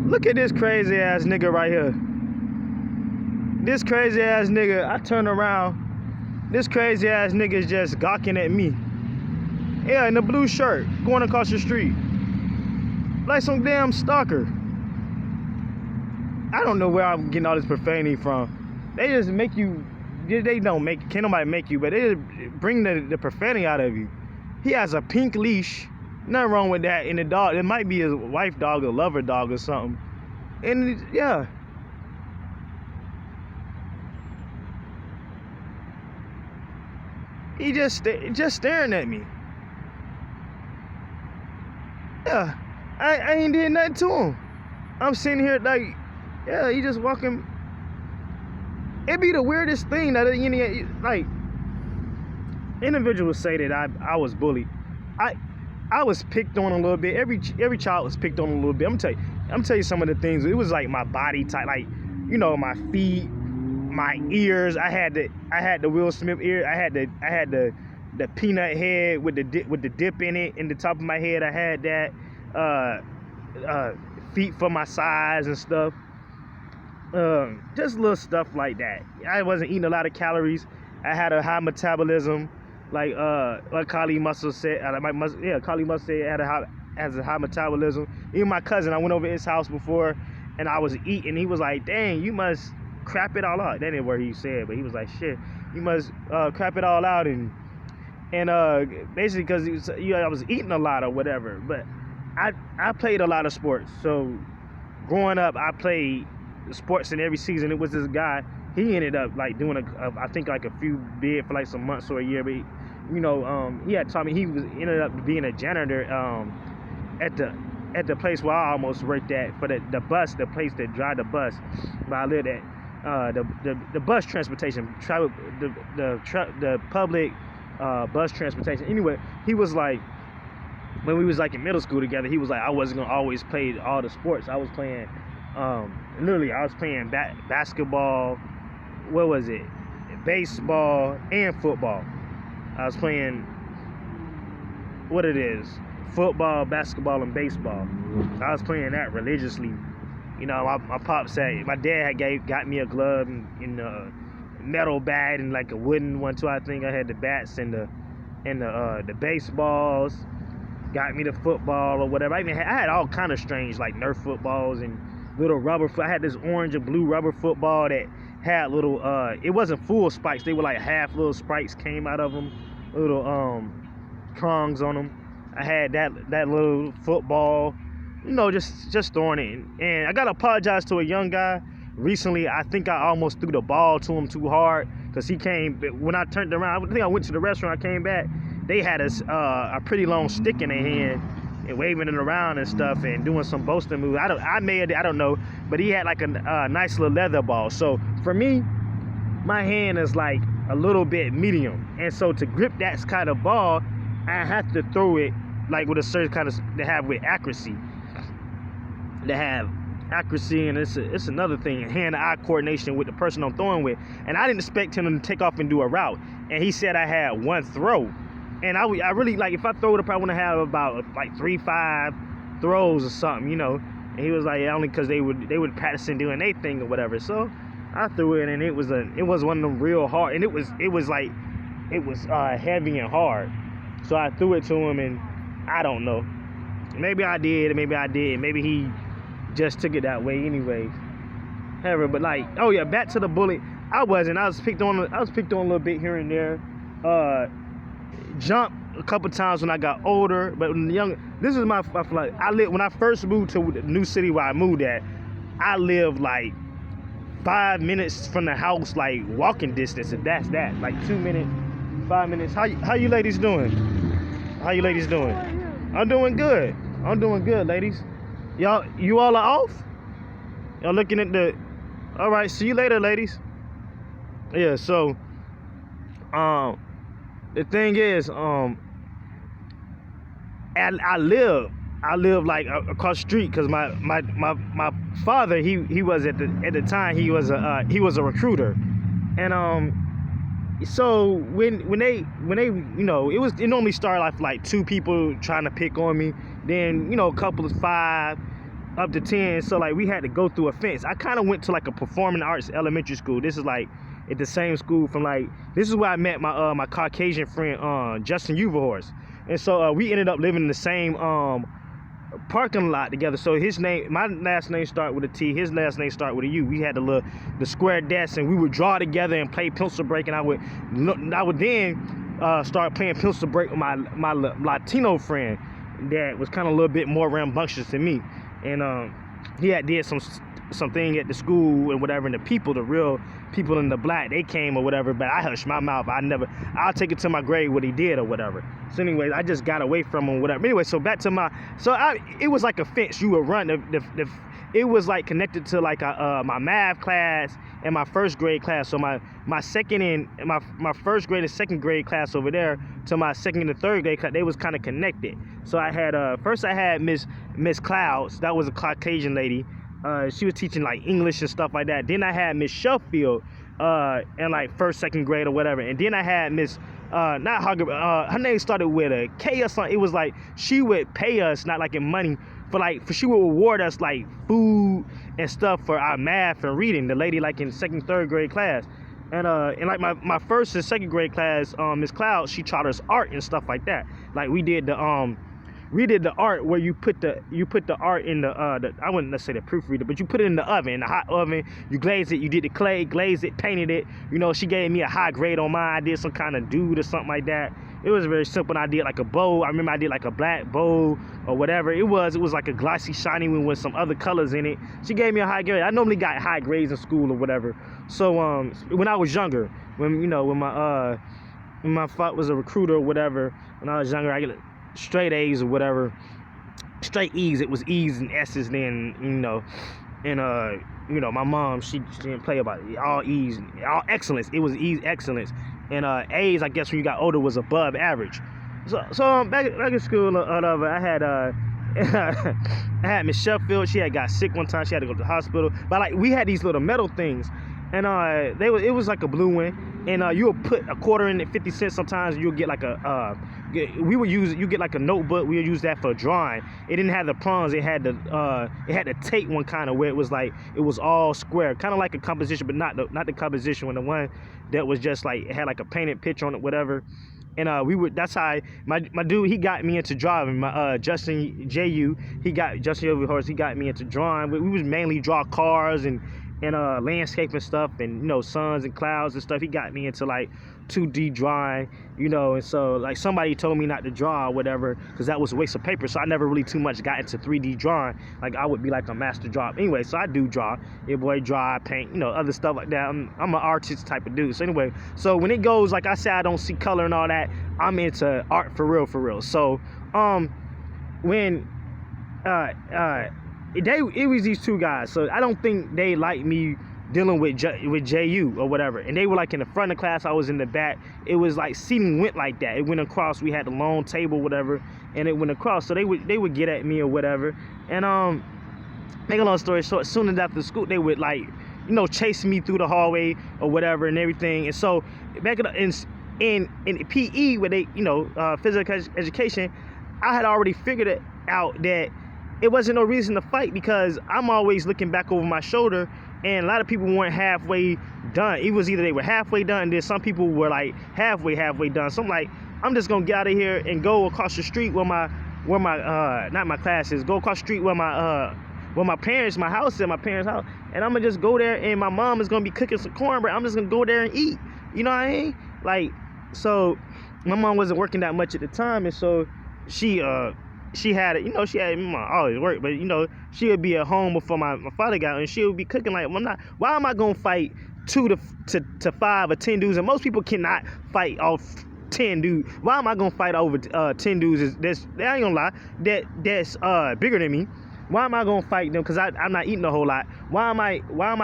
Look at this crazy ass nigga right here. This crazy ass nigga, I turn around. This crazy ass nigga is just gawking at me. Yeah, in the blue shirt, going across the street. Like some damn stalker. I don't know where I'm getting all this profanity from. They just make you, they don't make, can't nobody make you, but they just bring the profanity out of you. He has a pink leash. Nothing wrong with that. And the dog, it might be his wife dog or lover dog or something. And yeah. He just staring at me. Yeah, I ain't did nothing to him. I'm sitting here like, yeah, he just walking. It be the weirdest thing that like individuals say that I was bullied. I was picked on a little bit. Every child was picked on a little bit. I'm tell you some of the things. It was like my body type, like, you know, my feet, my ears. I had the Will Smith ear. I had the peanut head with the dip in it in the top of my head. I had that feet for my size and stuff. Just little stuff like that. I wasn't eating a lot of calories. I had a high metabolism, like Kali Muscle said. Kali Muscle said has a high metabolism. Even my cousin, I went over his house before, and I was eating. He was like, "Dang, you must crap it all out." That ain't what he said, but he was like, "Shit, you must crap it all out," and basically because I was eating a lot or whatever. But I played a lot of sports. So growing up, I played sports in every season. It was this guy. He ended up like doing I think like a few bid for like some months or a year. But he had taught me. He ended up being a janitor at the place where I almost worked at for the place that drive the bus. But I lived at the bus transportation, the public bus transportation. Anyway, he was like, when we was like in middle school together, he was like, I wasn't gonna always play all the sports. I was playing, literally, I was playing basketball. What was it? Baseball and football. I was playing what it is, football, basketball, and baseball. I was playing that religiously. You know, my pop said, my dad got me a glove and a metal bat and like a wooden one too. I think I had the bats and the baseballs. Got me the football or whatever. I had all kind of strange like Nerf footballs and little rubber. I had this orange and blue rubber football that had little. It wasn't full spikes. They were like half little spikes came out of them. Little prongs on them. I had that little football. You know, just throwing it in. And I gotta apologize to a young guy. Recently, I think I almost threw the ball to him too hard because he came. When I turned around, I think I went to the restaurant. I came back. They had a pretty long stick in their hand and waving it around and stuff and doing some boasting moves. I don't know, but he had like a nice little leather ball. So for me, my hand is like a little bit medium, and so to grip that kind of ball, I have to throw it like with a certain kind of accuracy. And it's another thing, hand-eye coordination with the person I'm throwing with. And I didn't expect him to take off and do a route. And he said I had one throw. And I really, like, if I throw it, I probably want to have about like 3-5 throws or something, you know. And he was like, yeah, only because they would practicing doing their thing or whatever. So I threw it, and it was one of them real hard, and it was heavy and hard. So I threw it to him, and I don't know. Maybe I did, maybe I did, maybe he just took it that way anyways. However, but like, oh yeah, back to the bully. I was picked on a little bit here and there. Jumped a couple times when I got older, but when this is my like, when I first moved to the new city where I moved at, I lived like 5 minutes from the house, like walking distance, and that's that, like 2 minutes, 5 minutes. How you ladies doing? How you ladies doing? I'm doing good, ladies. You all are off? Y'all looking at the... All right, see you later, ladies. Yeah, so, the thing is, I live like across the street because my father, he was at the time, he was a recruiter. And, so when they, you know, it normally started off like 2 people trying to pick on me, then, you know, a couple of 5, up to 10. So like we had to go through a fence. I kind of went to like a performing arts elementary school. This is like at the same school from like, this is where I met my my Caucasian friend Justin Uverhorst. And so we ended up living in the same parking lot together. So his name, my last name start with a T, his last name start with a U. We had the square desk, and we would draw together and play pencil break. And I would then start playing pencil break with my Latino friend that was kind of a little bit more rambunctious than me. And he had did something at the school and whatever, and the real people in the black, they came or whatever, but I hushed my mouth. I'll take it to my grave what he did or whatever. So anyways, I just got away from him, whatever. Anyway, so back to it was like a fence you would run. It was like connected to like my math class and my first grade class. So my second and my first grade and second grade class over there to my second and third grade class, they was kind of connected. So I had first I had Miss Clouds. That was a Caucasian lady. She was teaching like English and stuff like that. Then I had Miss Sheffield in like first, second grade or whatever. And then I had Miss not Hugger, her name started with a K or something. It was like she would pay us, not like in money, for she would reward us like food and stuff for our math and reading. The lady like in second, third grade class. And like my first and second grade class, Miss Cloud, she taught us art and stuff like that. Like we did the art where you put the art in the I wouldn't let's say the proofreader, but you put it in the oven, the hot oven. You glaze it, you did the clay, glazed it, painted it. You know, she gave me a high grade on mine. I did some kind of dude or something like that. It was very simple. I did like a bow. I remember I did like a black bow or whatever. It was like a glossy, shiny one with some other colors in it. She gave me a high grade. I normally got high grades in school or whatever. So when I was younger, when my father was a recruiter or whatever, when I was younger, I get straight A's or whatever, straight E's. It was E's and S's then, and my mom, she didn't play about it. All E's, all excellence. It was E's excellence, and A's, I guess when you got older, was above average. So back in school or whatever, I had I had Miss Sheffield. She had got sick one time. She had to go to the hospital. But like we had these little metal things, and it was like a blue one, and you would put a quarter in it, 50 cents. Sometimes you'll get like you get like a notebook. We would use that for drawing. It didn't have the prongs. It had the tape one kind of where it was like it was all square, kind of like a composition, but not the composition one. The one that was just like it had like a painted picture on it, whatever. And that's how my dude, he got me into driving. My Justin J.U., Justin Overhorse, he got me into drawing. We was mainly draw cars and landscape and stuff, and suns and clouds and stuff. He got me into like 2D drawing, and so like somebody told me not to draw or whatever because that was a waste of paper. So I never really too much got into 3D drawing. Like I would be like a master draw anyway. So I do draw, draw, paint, other stuff like that. I'm an artist type of dude. So anyway, so when it goes, like I said, I don't see color and all that. I'm into art for real. So when it was these two guys, so I don't think they like me dealing with JU or whatever, and they were like in the front of the class, I was in the back. It was like seating went like that. It went across. We had a long table, whatever, and it went across. So they would get at me or whatever. And make a long story short, soon as after school, they would like chase me through the hallway or whatever and everything. And so back in PE, where they physical education, I had already figured it out that it wasn't no reason to fight because I'm always looking back over my shoulder, and a lot of people weren't halfway done. It was either they were halfway done, and then some people were like halfway done. So I'm like, I'm just gonna get out of here and go across the street where my not my class is, go across the street where my parents, my house is, my parents' house, and I'm gonna just go there, and my mom is gonna be cooking some cornbread. I'm just gonna go there and eat. You know what I mean? Like, so my mom wasn't working that much at the time, and so she had always work, but she would be at home before my father got, and she would be cooking. Like, why am I gonna fight 2 to 5 or 10 dudes? And most people cannot fight off 10 dudes. Why am I gonna fight over 10 dudes? I ain't gonna lie, that's bigger than me. Why am I gonna fight them? Because I'm not eating a whole lot. Why am I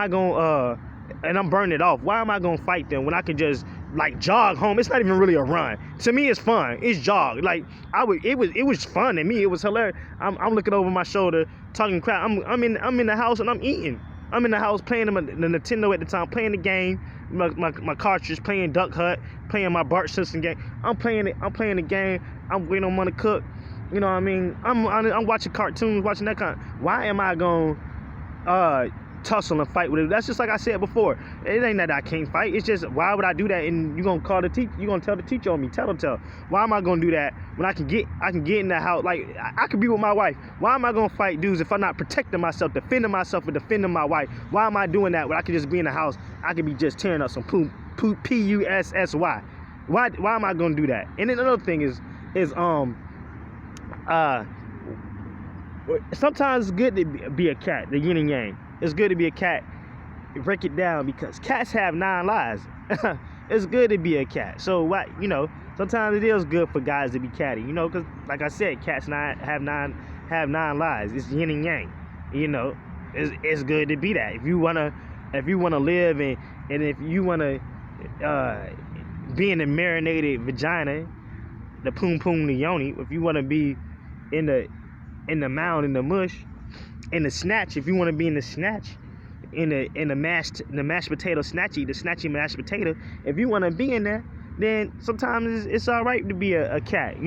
gonna and I'm burning it off? Why am I gonna fight them when I can just like jog home? It's not even really a run. To me, it's fun. It's jog. Like it was fun to me. It was hilarious. I'm looking over my shoulder, talking crap. I'm in the house and I'm eating. I'm in the house playing the Nintendo at the time, playing the game, my cartridge, playing Duck Hunt, playing my Bart Simpson game. I'm playing the game. I'm waiting on mom to cook, You know what I mean? I'm watching cartoons, watching that kind. Why am I going tussle and fight with it? That's just like I said before. It ain't that I can't fight. It's just, why would I do that? And you gonna call the teacher? You gonna tell the teacher on me? Tell. Why am I gonna do that when I can get in the house? Like, I could be with my wife. Why am I gonna fight dudes if I'm not protecting myself, defending myself, and defending my wife? Why am I doing that when I could just be in the house? I could be just tearing up some P-U-S-S-Y. Why am I gonna do that? And then another thing is sometimes it's good to be a cat, the yin and yang. It's good to be a cat. Break it down, because cats have 9 lives. It's good to be a cat. So what, sometimes it is good for guys to be catty, because like I said, cats have nine lives. It's yin and yang. It's good to be that. If you wanna live and if you wanna be in the marinated vagina, the poom the yoni, if you wanna be in the mound, in the mush, in the snatch, if you want to be in the snatch, in the mashed potato snatchy, the snatchy mashed potato, if you want to be in there, then sometimes it's all right to be a cat.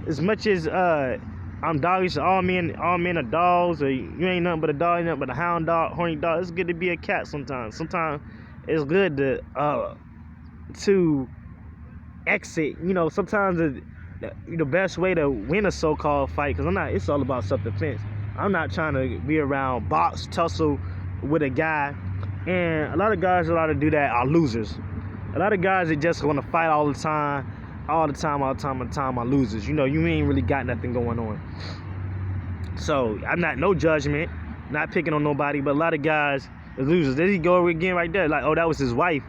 As much as I'm doggish, all men are dogs, or you ain't nothing but a dog, nothing but a hound dog, horny dog. It's good to be a cat sometimes. Sometimes it's good to exit. Sometimes the best way to win a so-called fight, because it's all about self-defense. I'm not trying to be around box, tussle with a guy. And a lot of guys that do that are losers. A lot of guys that just want to fight all the time are losers. You ain't really got nothing going on. So I'm not, no judgment, not picking on nobody, but a lot of guys are losers. There he go again right there. Like, oh, that was his wife.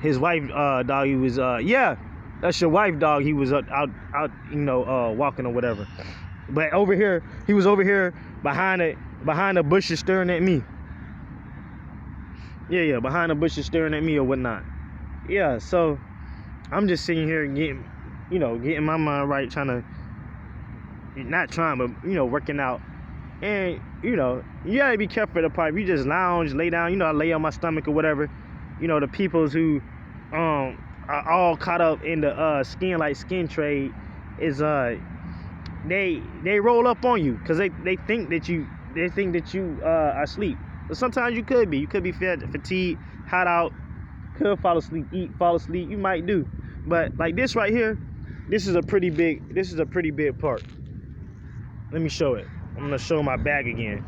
His wife, dog, he was, yeah, that's your wife, dog. He was out, walking or whatever. But over here, he was over here behind the bushes staring at me. Yeah, behind the bushes staring at me or whatnot. Yeah, so I'm just sitting here getting my mind right, working out. And, you gotta be careful of the part. If you just lounge, lay down, I lay on my stomach or whatever. The peoples who are all caught up in the skin trade is they roll up on you because they think that you are asleep. But sometimes you could be fatigued, hot out, could fall asleep, you might do. But like this right here, this is a pretty big part. Let me show it. I'm gonna show my bag again.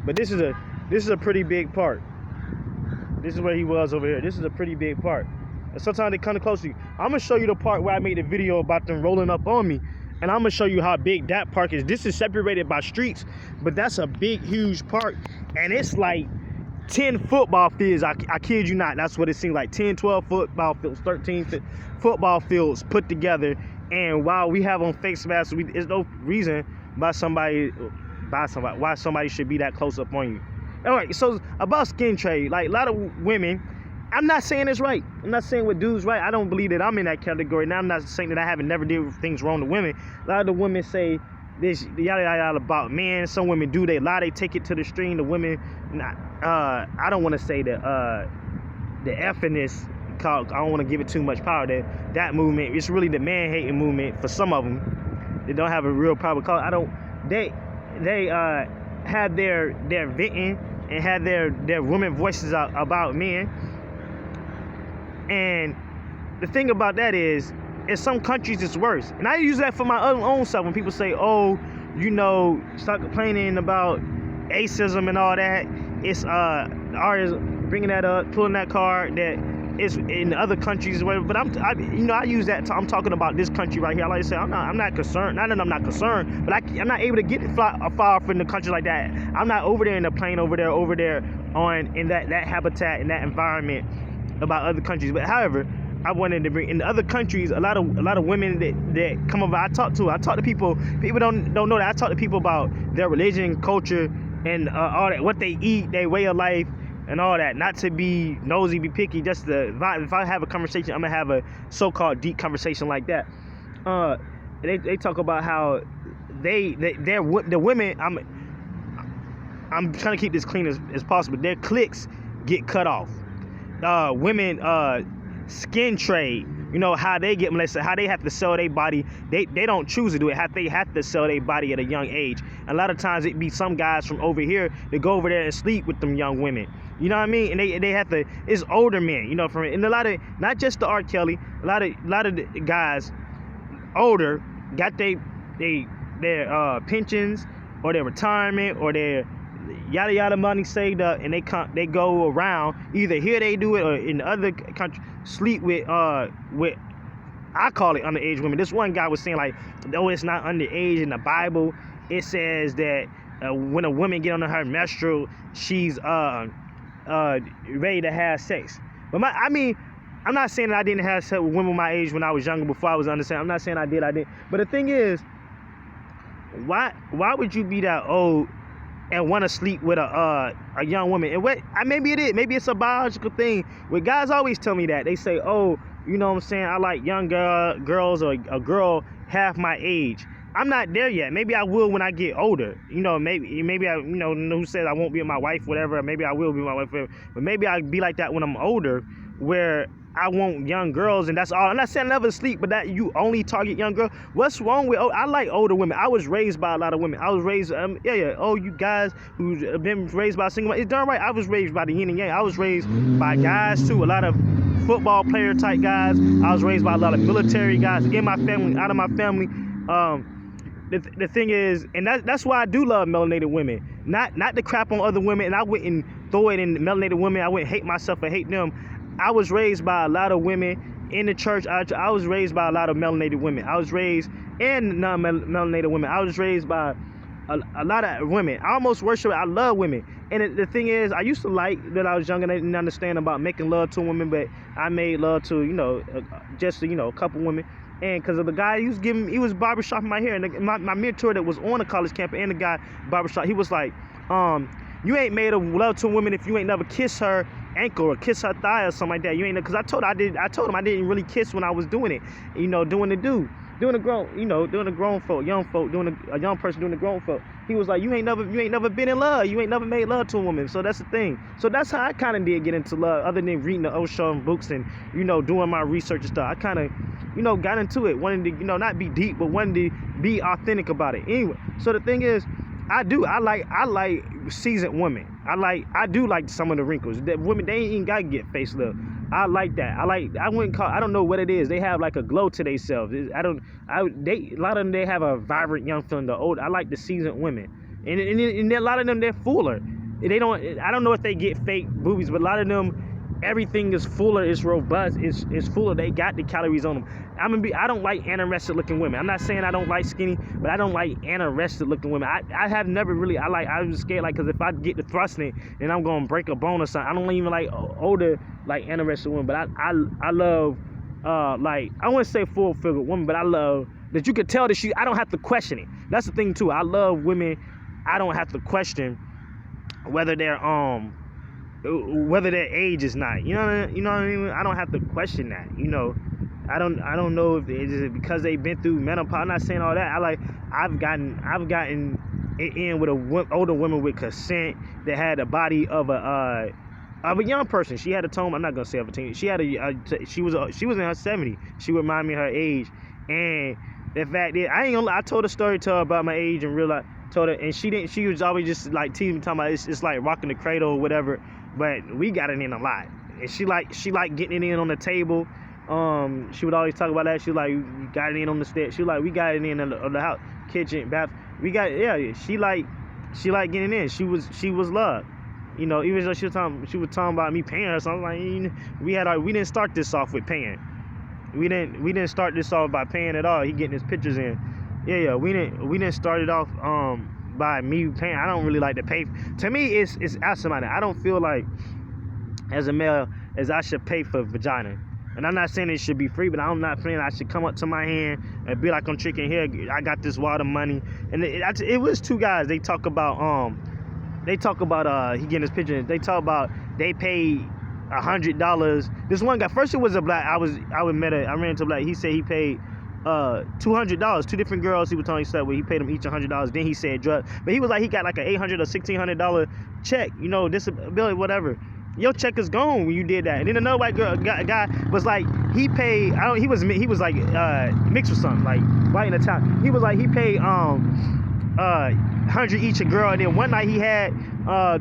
But this is a pretty big part. This is where he was over here. This is a pretty big part. And sometimes they come close to you. I'm gonna show you the part where I made a video about them rolling up on me. And I'm gonna show you how big that park is. This is separated by streets, but that's a big, huge park. And it's like 10 football fields. I kid you not. That's what it seems like. 10, 12 football fields, 13 football fields put together. And while we have on face masks, there's no reason why somebody should be that close up on you. All right, so about skin trade, like a lot of women, I'm not saying it's right. I'm not saying what dudes right. I don't believe that I'm in that category. Now I'm not saying that I haven't never did things wrong to women. A lot of the women say this yada yada about men. Some women do. They lie. They take it to the extreme. The women, I don't want to say that the effiness. I don't want to give it too much power. That movement, it's really the man hating movement for some of them. They don't have a real power cause. They have their venting and have their women voices about men. And the thing about that is, in some countries it's worse. And I use that for my own self. When people say, oh, start complaining about ageism and all that. It's artists bringing that up, pulling that card that it's in other countries. But I use that. I'm talking about this country right here. I like to say I'm not concerned. Not that I'm not concerned, but I'm not able to get far from the country like that. I'm not over there in the plane over there in that habitat, in that environment about other countries. But however, I wanted to bring in other countries a lot of women that come over. I talk to people don't know that. I talk to people about their religion, culture, and all that, what they eat, their way of life, and all that. Not to be nosy, be picky. Just if I have a conversation, I'm gonna have a so-called deep conversation like that. They talk about how the women. I'm trying to keep this clean as possible. Their cliques get cut off. Women skin trade you know, how they get molested, how they have to sell their body. They don't choose to do it. They have to sell their body at a young age. A lot of times it be some guys from over here that go over there and sleep with them young women. You know what I mean? And they have to. It's older men. You know, and a lot of, not just the R. Kelly. A lot of the guys older got their pensions or their retirement or their yada yada money saved up, and they go around, either here they do it or in other countries, sleep with I call it underage women. This one guy was saying like, no, it's not underage. In the Bible it says that when a woman get on her menstrual, she's ready to have sex. But I'm not saying that I didn't have sex with women my age when I was younger, before I was understanding. I'm not saying I didn't. But the thing is, why would you be that old and want to sleep with a young woman? And maybe it is. Maybe it's a biological thing. Where guys always tell me that. They say, oh, you know what I'm saying, I like young girls, or a girl half my age. I'm not there yet. Maybe I will when I get older. You know, maybe I, you know, who says I won't be with my wife, whatever. Maybe I will be with my wife, whatever. But maybe I'll be like that when I'm older, where I want young girls, and that's all. I'm not saying never sleep, but that you only target young girls. What's wrong with? I like older women. I was raised by a lot of women. I was raised, Oh, you guys who's been raised by a single, it's darn right. I was raised by the yin and yang. I was raised by guys too. A lot of football player type guys. I was raised by a lot of military guys in my family, out of my family. The thing is, and that's why I do love melanated women. Not to crap on other women, and I wouldn't throw it in melanated women. I wouldn't hate myself or hate them. I was raised by a lot of women in the church. I was raised by a lot of melanated women. I was raised, and non-melanated women. I was raised by a lot of women. I almost worship. I love women. And the thing is, I used to like that I was young and I didn't understand about making love to women, but I made love to, you know, just, you know, a couple women. And because of the guy, he was barbershopping my hair. And my mentor that was on the college campus, and the guy barbershop, he was like, you ain't made love to a woman if you ain't never kissed her ankle or kiss her thigh or something like that. You ain't, because I told him I didn't really kiss when I was doing it. You know, doing the grown folk, young folk, a young person doing the grown folk. He was like, you ain't never been in love. You ain't never made love to a woman. So that's the thing. So that's how I kind of did get into love, other than reading the Osho books and, you know, doing my research and stuff. I kind of, you know, got into it, wanting to, you know, not be deep, but wanting to be authentic about it. Anyway, so the thing is, I like seasoned women. I do like some of the wrinkles. That women, they ain't even gotta get facelift. I like that. I don't know what it is. They have like a glow to themselves. A lot of them, they have a vibrant young feeling. The old, I like the seasoned women, and a lot of them, they're fuller. I don't know if they get fake boobies, but a lot of them, everything is fuller, it's robust, it's fuller. They got the calories on them. I don't like anorexic looking women. I'm not saying I don't like skinny, but I don't like anorexic looking women. I have never really, I was scared, like, because if I get to thrusting, then I'm gonna break a bone or something. I don't even like older, like, anorexic women, but I love, like, I wouldn't say full figure women, but I love that you could tell that I don't have to question it. That's the thing too. I love women I don't have to question whether their age is not. You know what I mean? I don't have to question that. You know, I don't know if it's because they've been through menopause. I'm not saying all that. I've gotten it in with older women with consent that had the body of a young person. She had a tone. I'm not gonna say of a teen. She had she was in her 70s. She reminded me of her age. And the fact is, I told a story to her about my age and realized. Told her, and she was always just like teasing me, talking about it's like rocking the cradle or whatever, but we got it in a lot. And she like getting it in on the table. She would always talk about that. She was like, we got it in on the stairs. She was like, we got it in on the house, kitchen, bath. We got it, yeah. She like getting in. She was love. You know, even though she was talking about me paying her something, like, we didn't start this off with paying. We didn't start this off by paying at all. He getting his pictures in. Yeah, we didn't start it off by me paying. I don't really like to pay. To me, it's asinine. I don't feel like, as a male, as I should pay for vagina. And I'm not saying it should be free, but I'm not saying I should come up to my hand and be like I'm tricking here. I got this water money. And it was two guys. They talk about he getting his picture. They talk about they paid $100. This one guy, first it was a black. I ran into a black. He said he paid $200. Two different girls he was telling me, he paid them each $100. Then he said drugs, but he was like, he got like an $800 or $1,600 check, you know, disability, whatever. Your check is gone when you did that. And then another white guy was like, he paid. I don't. He was like mixed with something like white in the town. He was like he paid 100 each a girl, and then one night he had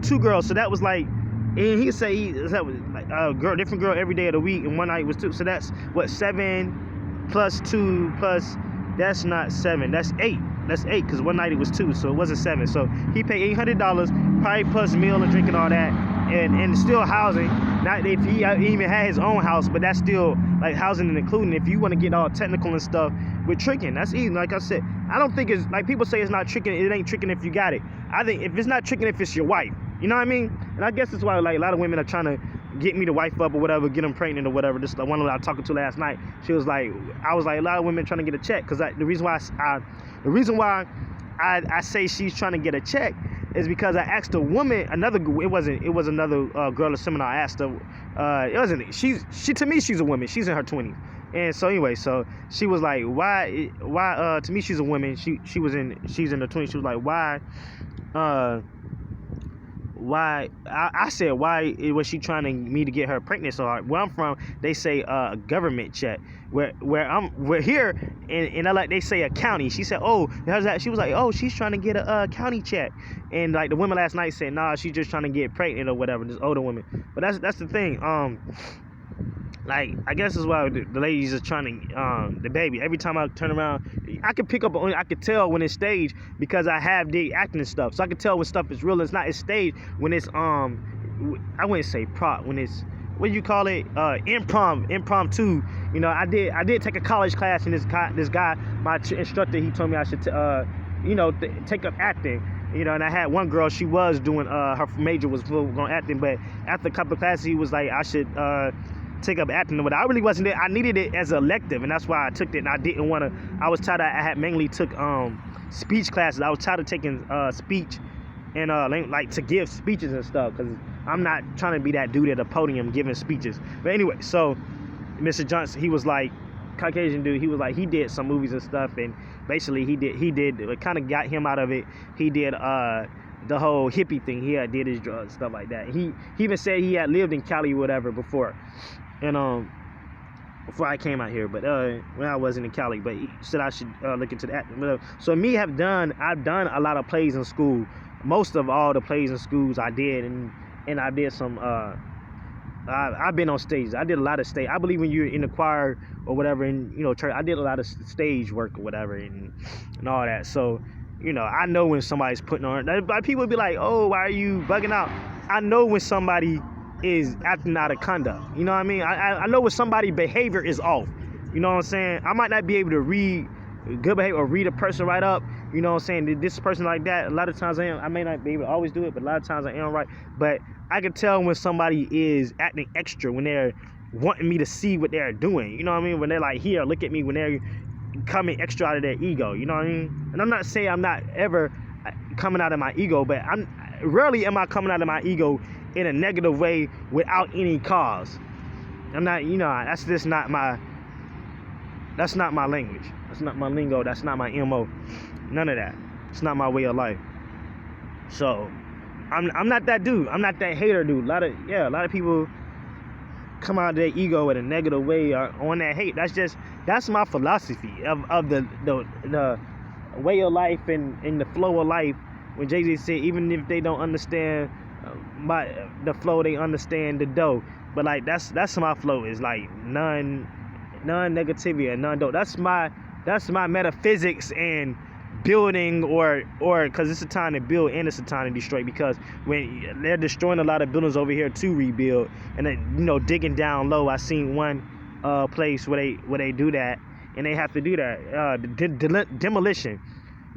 2 girls, so that was like, and he said that was like a girl, different girl every day of the week, and one night was 2, so that's what, 7 plus 2 plus, that's not 7, that's 8. That's 8 because one night it was 2, so it wasn't 7. So he paid $800, probably plus meal and drink and all that, and still housing. Not if he even had his own house, but that's still like housing and including. If you want to get all technical and stuff with tricking, that's easy. Like I said, I don't think it's like people say it's not tricking. It ain't tricking if you got it. I think if it's not tricking, if it's your wife, you know what I mean? And I guess that's why like a lot of women are trying to get me to wife up or whatever, get them pregnant or whatever. Just like one I was talking to last night, she was like, I was like, a lot of women trying to get a check, because the reason why I say she's trying to get a check is because I asked a woman, it was another girl at seminar. I asked her, it wasn't, she to me she's a woman, she's in her 20s, and so anyway, so she was like, why to me she's a woman, she's in her 20s, she was like, why I said, why was she trying me to get her pregnant so hard? Where I'm from, they say a government check. We're here in LA, they say a county. She said, oh, how's that? She was like, oh, she's trying to get a county check. And like the women last night said, nah, she's just trying to get pregnant or whatever, this older women. But that's the thing. Like, I guess that's why the ladies are trying to, the baby. Every time I turn around, I can pick up on, I can tell when it's staged because I have the acting and stuff. So I can tell when stuff is real. It's not, it's staged when it's, I wouldn't say prop, when it's, what do you call it? Impromptu. You know, I did take a college class, and this guy, my instructor, he told me I should, take up acting. You know, and I had one girl, she was doing, her major was going acting, but after a couple of classes, he was like, I should, take up acting. But I really wasn't there. I needed it as an elective, and that's why I took it. And I didn't want to. I was tired. I had mainly took speech classes. I was tired of taking speech and like to give speeches and stuff, because I'm not trying to be that dude at a podium giving speeches. But anyway, so Mr. Johnson, he was like, Caucasian dude. He was like, he did some movies and stuff, and basically he did. It kind of got him out of it. He did the whole hippie thing. He did his drugs, stuff like that. He even said he had lived in Cali or whatever before. And before I came out here, but when I wasn't in Cali, but he said I should look into that. So I've done a lot of plays in school. Most of all the plays in schools I did, and I did some. I've been on stage. I did a lot of stage. I believe when you're in the choir or whatever, and church, I did a lot of stage work or whatever, and all that. So I know when somebody's putting on. People would be like, "Oh, why are you bugging out?" I know when somebody is acting out of conduct. You know what I mean? I know when somebody's behavior is off. You know what I'm saying? I might not be able to read good behavior or read a person right up. You know what I'm saying? This person like that, a lot of times I may not be able to always do it, but a lot of times I am right. But I can tell when somebody is acting extra, when they're wanting me to see what they're doing. You know what I mean? When they're like, here, look at me, when they're coming extra out of their ego. You know what I mean? And I'm not saying I'm not ever coming out of my ego, but rarely am I coming out of my ego in a negative way without any cause. I'm not, that's just not my language. That's not my lingo. That's not my MO. None of that. It's not my way of life. So I'm not that dude. I'm not that hater dude. A lot of people come out of their ego in a negative way or on that hate. That's my philosophy of the way of life and the flow of life. When Jay-Z said, even if they don't understand the flow, they understand the dough. But like that's my flow, is like none negativity and none dough. That's my metaphysics and building, or because it's a time to build and it's a time to destroy, because when they're destroying a lot of buildings over here to rebuild, and then digging down low. I seen one place where they do that, and they have to do that demolition.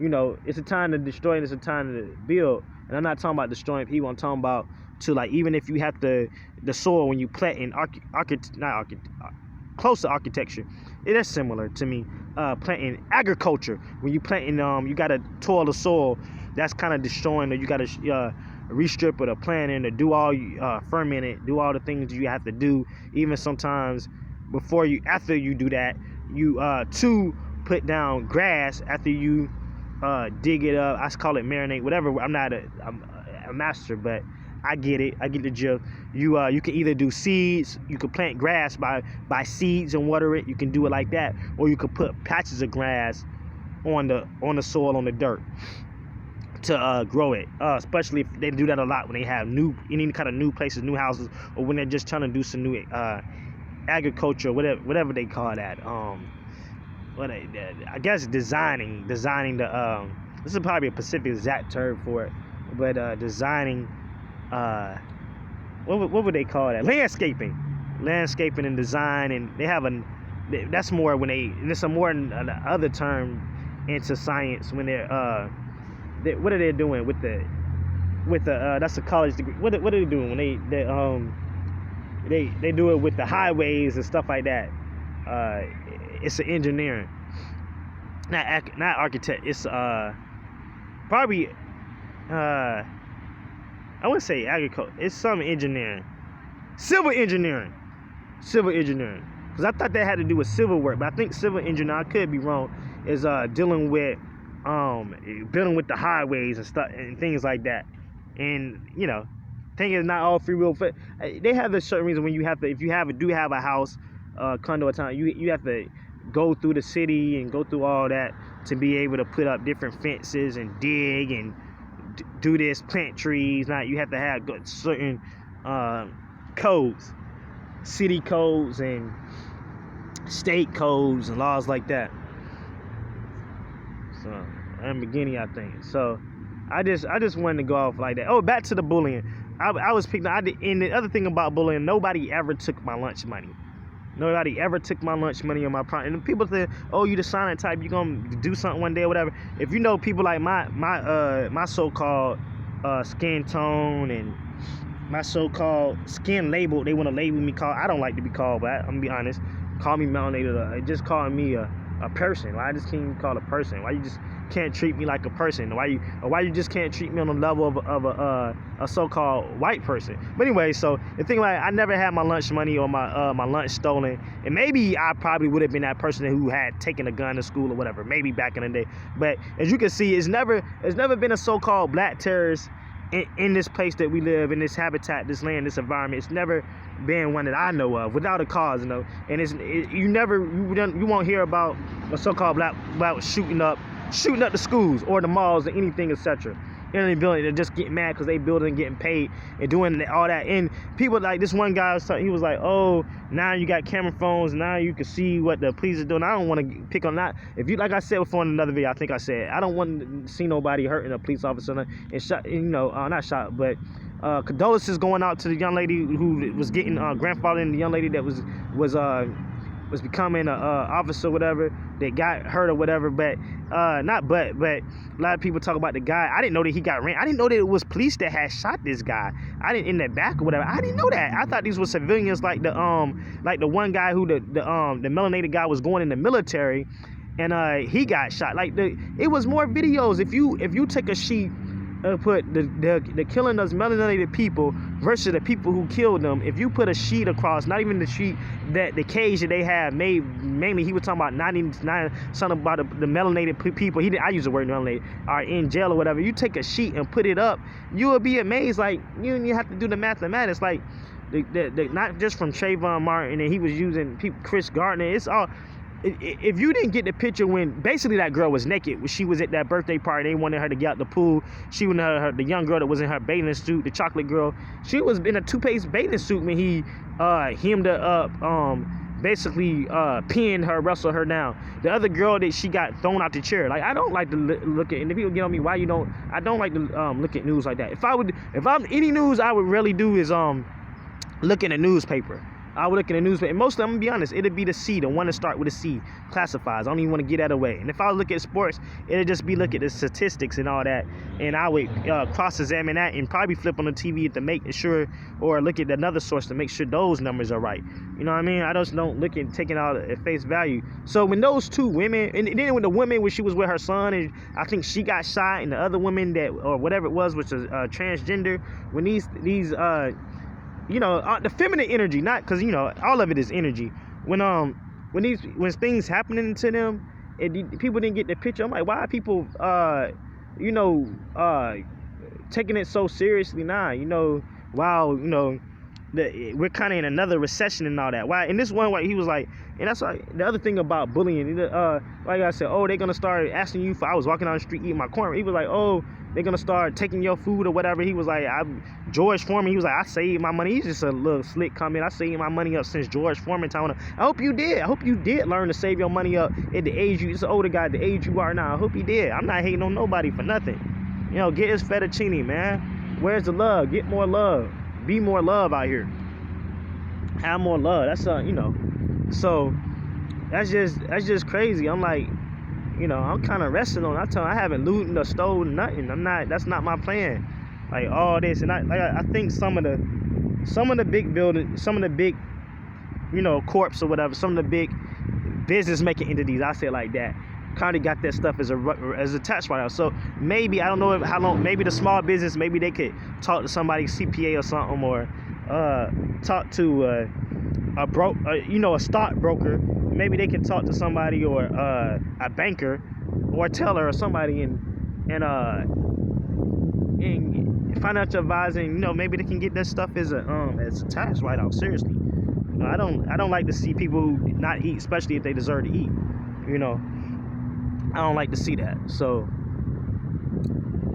It's a time to destroy and it's a time to build. And I'm not talking about destroying people. I'm talking about to, like, even if you have the soil when you plant in close to architecture, it is similar to me. Planting agriculture, when you planting, you gotta till the soil. That's kind of destroying. Or you gotta restrip it or plant it or do all ferment it, do all the things you have to do. Even sometimes after you do that, you to put down grass after you dig it up. I call it marinate, whatever. I'm not a master, but I get it. I get the gist. You can either do seeds, you could plant grass by seeds and water it. You can do it like that, or you could put patches of grass on the soil, on the dirt, to grow it. Especially if they do that a lot when they have any kind of new places, new houses, or when they're just trying to do some new agriculture, whatever they call that. I guess designing the. This is probably a specific exact term for it, but designing. What would they call that? Landscaping and design, and they have that's more when it's a more another term into science when what are they doing with the that's a college degree. What are they doing when they do it with the highways and stuff like that? It's an engineering, not architect. It's probably I wouldn't say agriculture. It's some engineering, civil engineering. Because I thought that had to do with civil work, but I think civil engineering, I could be wrong, is dealing with building with the highways and stuff and things like that. And thing is, not all free will. They have a certain reason when you have to, if you do have a house, condo or town, you have to go through the city and go through all that to be able to put up different fences and dig and do this, plant trees. Now you have to have certain codes, city codes and state codes and laws like that. So in the beginning, I think. So I just wanted to go off like that. Oh, back to the bullying. I was picking. And the other thing about bullying, nobody ever took my lunch money. Nobody ever took my lunch money or my prime. And people think, oh, you the silent type, you gonna do something one day or whatever. If you know people like my so-called skin tone and my so-called skin label, they want to label me I don't like to be called, but I'm gonna be honest. Call me melanated. Just calling me a person. Why I just can't even call a person? Why you just can't treat me like a person? Why you just can't treat me on the level of a so-called white person? But anyway, so the thing, like, I never had my lunch money or my lunch stolen, and maybe I probably would have been that person who had taken a gun to school or whatever, maybe back in the day. But as you can see, it's never been a so-called black terrorist in this place that we live, in this habitat, this land, this environment. It's never been one that I know of without a cause, and you won't hear about a so-called black shooting up the schools or the malls or anything, etc. In the building, they're just getting mad because they building and getting paid and doing all that. And people like this one guy he was like, oh, now you got camera phones, now you can see what the police are doing. I don't want to pick on that. If you, like I said before in another video, I think I said, I don't want to see nobody hurting a police officer and shot, not shot, but condolences going out to the young lady who was getting grandfathering, the young lady that was becoming a officer or whatever, that got hurt or whatever. But a lot of people talk about the guy. I didn't know that he got ran. I didn't know that it was police that had shot this guy. I didn't, in the back or whatever. I didn't know that. I thought these were civilians, like the one guy who the melanated guy was going in the military, and he got shot. It was more videos. If you take a sheet, put the killing those melanated people versus the people who killed them. If you put a sheet across, not even the sheet, that the cage that they have made, mainly he was talking about 99 something about the melanated people. I use the word melanated, are in jail or whatever. You take a sheet and put it up, you will be amazed. Like you have to do the mathematics. Like the not just from Trayvon Martin, and he was using Chris Gardner. It's all. If you didn't get the picture when basically that girl was naked, when she was at that birthday party, they wanted her to get out the pool. She wanted the young girl that was in her bathing suit, the chocolate girl. She was in a two-piece bathing suit when he hemmed her up, basically pinned her, wrestled her down. The other girl that she got thrown out the chair. Like, I don't like to look at, and the people get on me, why you don't? I don't like to look at news like that. If I'm any news, I would really do is look in a newspaper. I would look in the newspaper, and most of them, I'm gonna be honest, it'd be the C, the one to start with a C, classifies. I don't even want to get that away. And if I look at sports, it'd just be look at the statistics and all that, and I would cross-examine that and probably flip on the TV to make sure, or look at another source to make sure those numbers are right. You know what I mean? I just don't look at taking out at face value. So when those two women, and then when the woman when she was with her son, and I think she got shot, and the other woman that, or whatever it was, which was transgender, when these the feminine energy, not because all of it is energy. When things happening to them, and people didn't get the picture, I'm like, why are people taking it so seriously now? Wow, we're kind of in another recession and all that. Why? And this one, why he was like, and that's why the other thing about bullying. Like I said, oh, they're gonna start asking you for. I was walking down the street eating my corn. He was like, oh, they're gonna start taking your food or whatever. He was like, George Foreman. He was like, I saved my money. He's just a little slick comment. I saved my money up since George Foreman time. I hope you did. I hope you did learn to save your money up at the age it's an older guy, the age you are now. I hope you did. I'm not hating on nobody for nothing. You know, get his fettuccine, man. Where's the love? Get more love. Be more love out here. Have more love. That's you know. So that's just crazy. I'm like, you know, I'm kind of resting on. I haven't looted or stolen nothing. That's not my plan. Like all this, and I think some of the big buildings, some of the big, you know, corps or whatever, some of the big business making entities, I say it like that, kind of got that stuff as a tax write-off. So maybe, I don't know how long, maybe the small business, maybe they could talk to somebody, CPA or something, or talk to a stockbroker. Maybe they can talk to somebody, or a banker or a teller or somebody, and financial advising. You know, maybe they can get that stuff as a tax write-off. Seriously, you know, I don't like to see people who not eat, especially if they deserve to eat. You know, I don't like to see that. So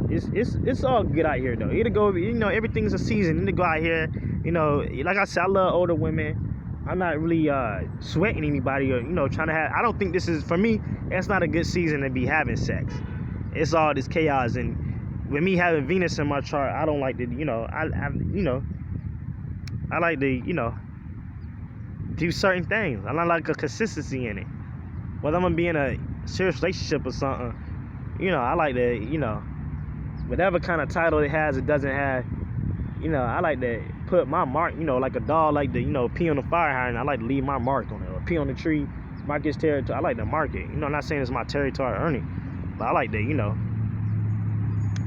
it's all good out here though. Either go, you know, everything's a season. You need to go out here. You know, like I said, I love older women. I'm not really sweating anybody, or, you know, trying to have. I don't think this is, for me, it's not a good season to be having sex. It's all this chaos, and with me having Venus in my chart, I don't like to, you know, I like to, you know, do certain things. I don't like a consistency in it. Whether I'm gonna be in a serious relationship or something, you know, I like to, you know, whatever kind of title it has, it doesn't have, you know, I like to put my mark, you know, like a dog like to, you know, pee on the fire hydrant. I like to leave my mark on it, or pee on the tree, mark its territory. I like to mark it. You know, I'm not saying it's my territory or earning, but I like to, you know,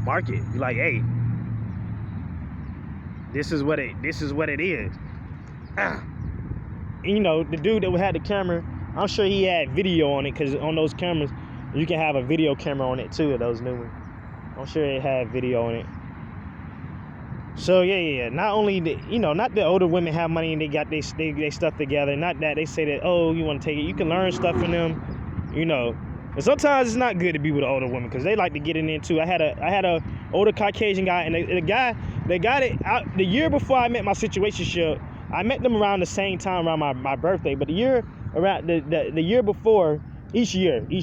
mark it. Be like, hey, this is what it is. And, you know, the dude that had the camera, I'm sure he had video on it, because on those cameras, you can have a video camera on it too, of those new ones. I'm sure it had video on it. So yeah. Not only not that older women have money and they got they stuff together. Not that they say that, oh, you want to take it. You can learn stuff from them, you know. But sometimes it's not good to be with an older woman, because they like to get in there too. I had a older Caucasian guy, and the guy that the year before I met my situationship, I met them around the same time, around my birthday. But the year around the year before, each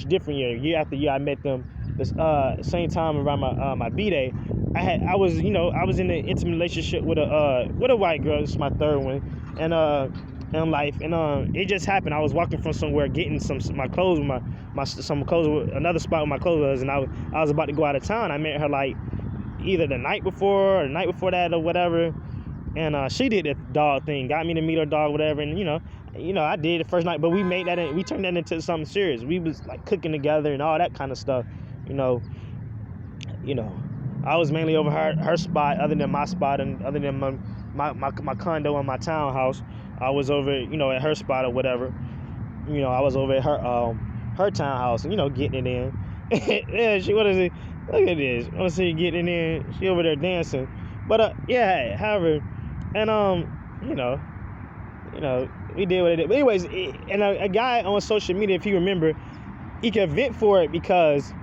different year after year, I met them the same time around my B-day. I was in an intimate relationship with a white girl. This is my third one, and in life, and it just happened. I was walking from somewhere, getting my clothes with some clothes, another spot where my clothes was, and I was about to go out of town. I met her like either the night before or the night before that or whatever, and she did the dog thing, got me to meet her dog, whatever, and you know I did the first night, but we turned that into something serious. We was like cooking together and all that kind of stuff, you know. I was mainly over her spot, other than my spot, and other than my condo and my townhouse. I was over, at her spot or whatever. I was over at her townhouse, and, getting it in. Yeah, she, what is it? Look at this. I want to see you getting it in. She over there dancing. But, yeah, however, and, we did what it did. But anyways, and a guy on social media, if you remember, he could vent for it because,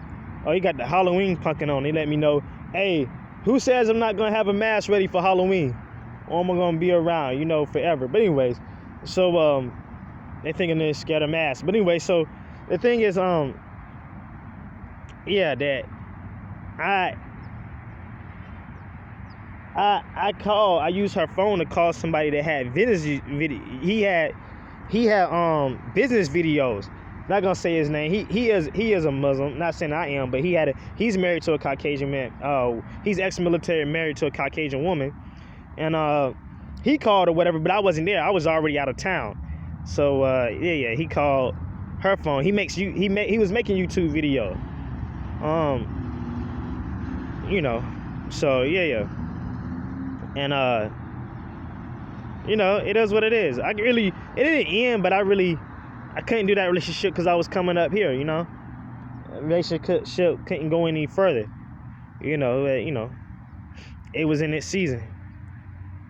he got the Halloween pumpkin on. He let me know, hey, who says I'm not going to have a mask ready for Halloween? Or am I going to be around, forever? But anyways, so they thinking they're scared of masks. But anyway, so the thing is, that I used her phone to call somebody that had business video. He had business videos. Not gonna say his name. He is a Muslim. Not saying I am, but he's married to a Caucasian man. He's ex-military, married to a Caucasian woman, and he called or whatever. But I wasn't there. I was already out of town. So he called her phone. He was making YouTube video. So yeah. And it is what it is. It didn't end, but I couldn't do that relationship because I was coming up here, Relationship couldn't go any further. It was in its season.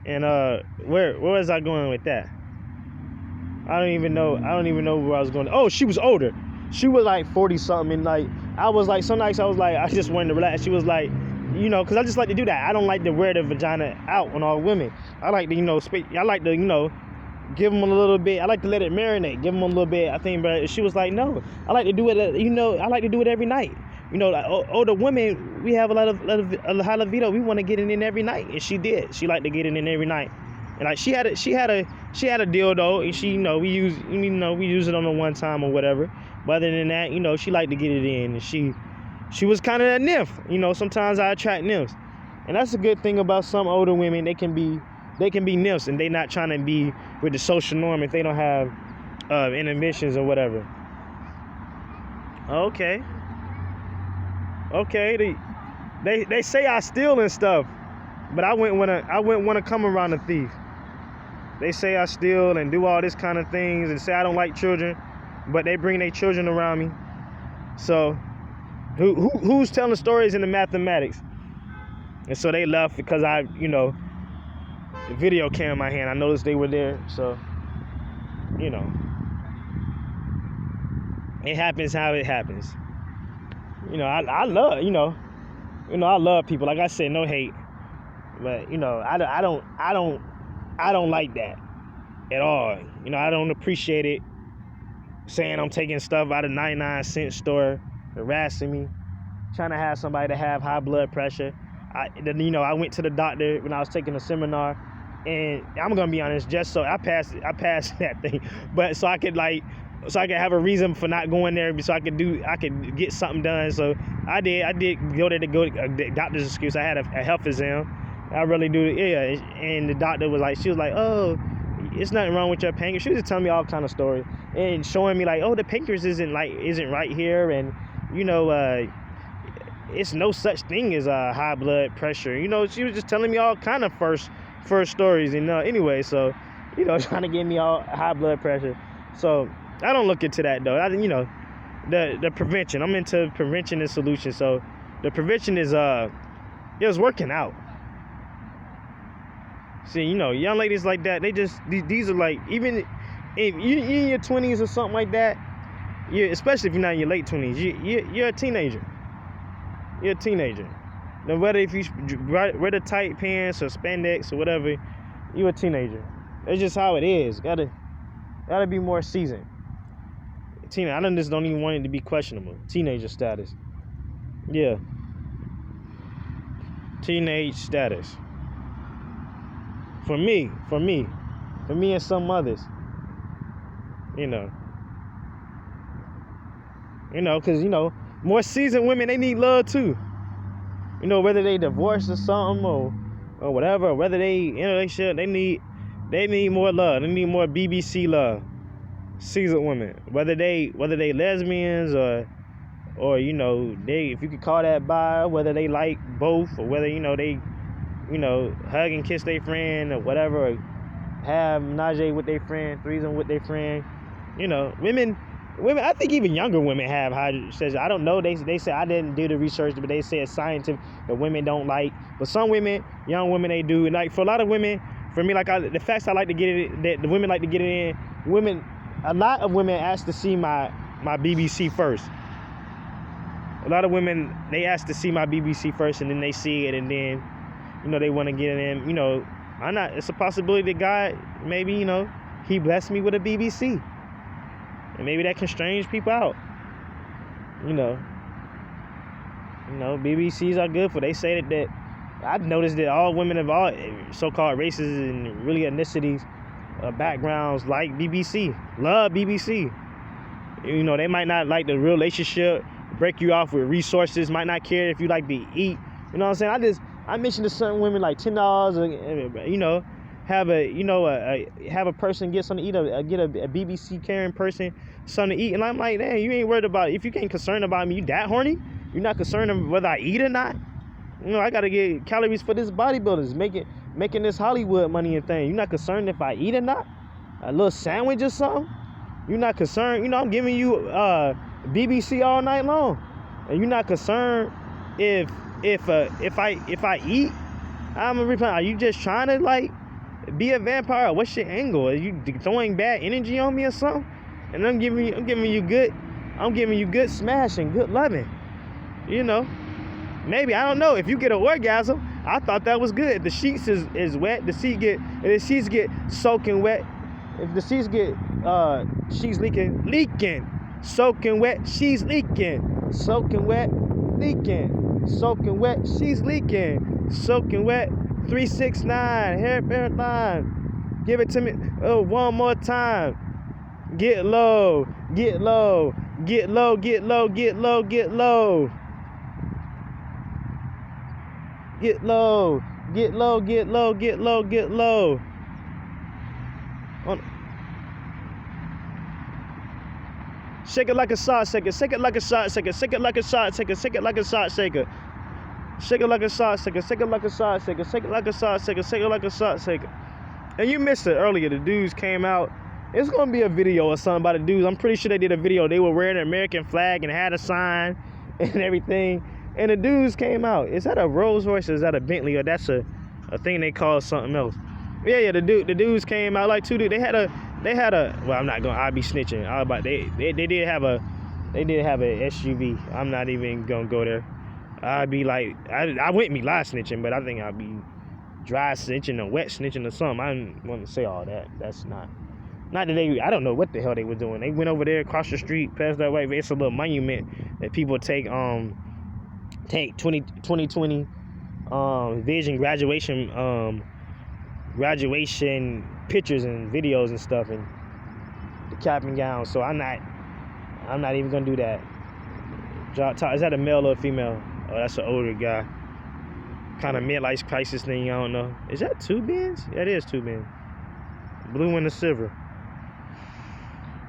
And where was I going with that? I don't even know where I was going. Oh, she was older. She was like 40 something, and like I was like, some nights I was like, I just wanted to relax. She was like, because I just like to do that. I don't like to wear the vagina out on all women. I like to, I like to, give them a little bit. I like to let it marinate. Give them a little bit. I think, but she was like, no. I like to do it. I like to do it every night. Like older women, we have a lot of high libido. We want to get it in every night, and she did. She liked to get it in every night, and like she had a dildo, and she, we use it on the one time or whatever. But other than that, she liked to get it in, and she was kind of a nymph. Sometimes I attract nymphs, and that's a good thing about some older women. They can be nymphs, and they not trying to be with the social norm if they don't have inhibitions or whatever. Okay. They say I steal and stuff, but I wouldn't want to come around a thief. They say I steal and do all this kind of things and say I don't like children, but they bring their children around me. So who's telling stories in the mathematics? And so they left because I, the video came in my hand. I noticed they were there, so it happens how it happens. I love, I love people. Like I said, no hate, but I don't like that at all. I don't appreciate it. Saying I'm taking stuff out of 99-cent store, harassing me, trying to have somebody to have high blood pressure. I went to the doctor when I was taking a seminar, and I'm gonna be honest, just so I passed that thing, but so I could have a reason for not going there, so I could get something done. So I did go there to go a doctor's excuse. I had a health exam. I really do, yeah. And the doctor was like, oh, it's nothing wrong with your pancreas. She was just telling me all kind of stories and showing me like, oh, the pancreas isn't right here, and it's no such thing as high blood pressure. She was just telling me all kind of first stories, and anyway, so trying to get me all high blood pressure. So I don't look into that though. The prevention. I'm into prevention and solution. So the prevention is it's working out. See, young ladies like that, they just these are like, even if you in your 20s or something like that, especially if you're not in your late 20s, you're a teenager. You're a teenager. Now whether if you wear the tight pants or spandex or whatever, you're a teenager. That's just how it is. Gotta be more seasoned. I just don't even want it to be questionable. Teenager status. Yeah. Teenage status. For me and some others. Because, more seasoned women, they need love too. Whether they divorced or something or whatever, or whether they in a relationship, they need more love. They need more BBC love. Seasoned women, whether they lesbians or they, if you could call that bi, whether they like both, or whether they hug and kiss their friend or whatever, or have menage with their friend, threesome with their friend. Women, I think even younger women have high says. I don't know. They say, I didn't do the research, but they say it's scientific that women don't like. But some women, young women, they do. And like for a lot of women, for me, like the facts I like to get it, that the women like to get it in. A lot of women ask to see my BBC first. A lot of women, they ask to see my BBC first, and then they see it, and then they want to get it in. It's a possibility that God maybe He blessed me with a BBC. And maybe that can strange people out. BBCs are good for. They say that I've noticed that all women of all so-called races and really ethnicities, backgrounds like BBC, love BBC. They might not like the relationship, break you off with resources, might not care if you like to eat. You know what I'm saying? I mentioned to certain women like $10, have a person get something to eat, get a BBC carrying person something to eat, and I'm like, damn, you ain't worried about it. If you ain't concerned about me, you that horny? You're not concerned about whether I eat or not? I gotta get calories for this bodybuilders, making this Hollywood money and thing. You're not concerned if I eat or not? A little sandwich or something? You're not concerned? I'm giving you BBC all night long, and you're not concerned if I eat? I'm a reply. Are you just trying to Be a vampire. What's your angle? Are you throwing bad energy on me or something? And I'm giving you good smashing, good loving. You know, maybe, I don't know. If you get an orgasm, I thought that was good. If the sheets is wet, if the sheets get soaking wet, if the sheets get sheets leaking, soaking wet, sheets leaking, soaking wet, leaking, soaking wet, sheets leaking, soaking wet. 369 hairline. Give it to me. Oh, one more time. Get low, get low, get low, get low, get low, get low. Get low, get low, get low, get low, get low. Shake it like a shot shaker, shake it like a shot shaker, shake it like a shot shaker, shake it like a shot shaker. Shake it like a shot shaker, shake it like a shot shaker, shake it like a shot shaker, shake it like a shot shaker. And you missed it earlier. The dudes came out. It's gonna be a video or something about the dudes. I'm pretty sure they did a video. They were wearing an American flag and had a sign and everything. And the dudes came out. Is that a Rolls Royce or is that a Bentley, or that's a thing they call something else? Yeah, the dudes came out like two dudes. They had a well, I'll be snitching. They did have a SUV. I'm not even gonna go there. I'd be like, I wouldn't be live snitching, but I think I'd be dry snitching or wet snitching or something. I didn't want to say all that. That's not that I don't know what the hell they were doing. They went over there across the street, past that way. It's a little monument that people take 2020 vision graduation pictures and videos and stuff, and the cap and gown. So I'm not even gonna do that. Is that a male or a female? Oh, that's an older guy. Kind of midlife crisis thing, I don't know. Is that two bins? Yeah, it is two bins. Blue and the silver.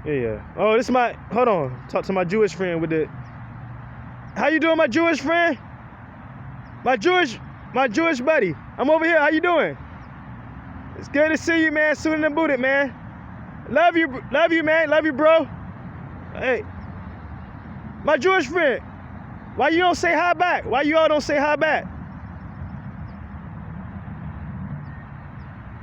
Yeah. Oh, this is hold on. Talk to my Jewish friend with the. How you doing, my Jewish friend? My Jewish buddy. I'm over here. How you doing? It's good to see you, man. Suited and booted, man. Love you, man. Love you, bro. Hey, my Jewish friend. Why you don't say hi back? Why you all don't say hi back?